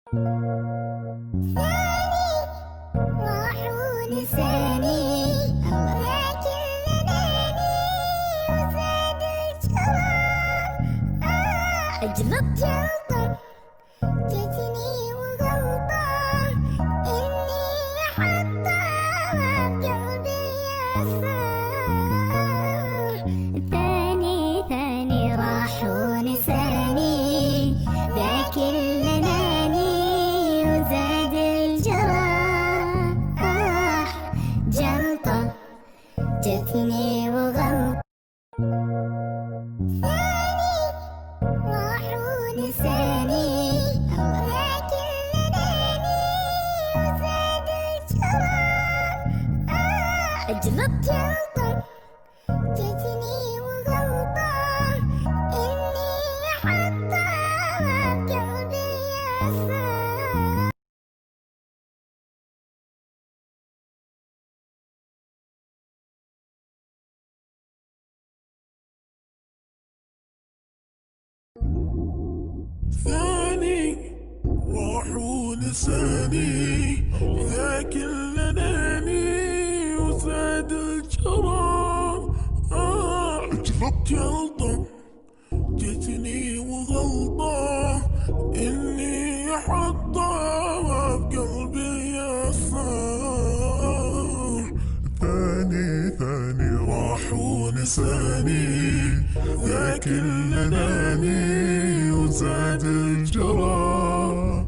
راح ونساني لكن لناني وزاد الجرام. أجلط جلطة جتني وغلطة إني حطها بقلبي أسرار. ثاني راح ونساني لكن لناني وزاد الجراح. جلطة جتني وغلطة. ثاني راح ونساني لكن لناني وزاد الجراح. أجلط جلطة جتني وغلطة إني حطها بقلبي أسرار. ثاني راح ونساني لكن لناني وزاد الجرام. أجلط جلطة جتني وغلطة إني حطها بقلبي أسرار. ثاني راح ونساني لكن لناني وزاد الجراح.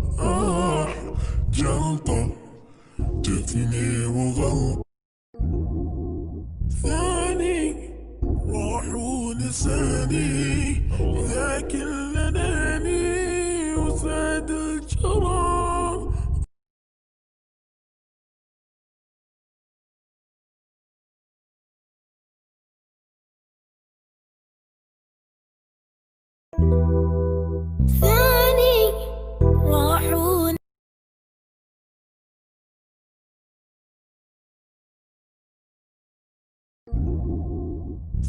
جلطة جتني وغلطة. ثاني راح ونساني لكن لناني وزاد الجراح. ثاني راح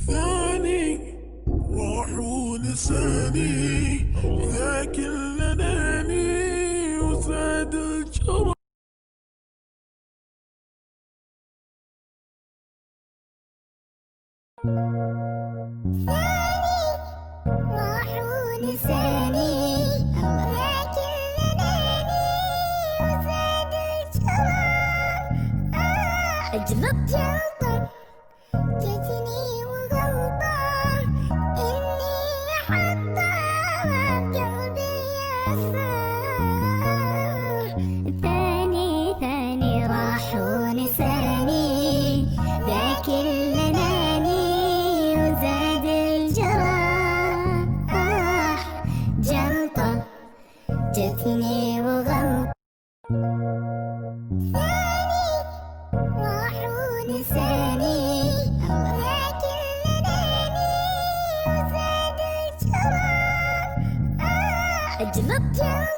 ثاني راح ونساني لكن لناني وزاد الجرح. راح ونساني لكن لناني وزاد الجرام. أجلط جلطة جتني وغلطة إني حطها بقلبي أسرار. ثاني راح ونساني لكن لناني وزاد الجراح. جلطة جتني وغلطة. ثاني راح ونساني لكن لناني وزاد الجراح. أجلط جلطة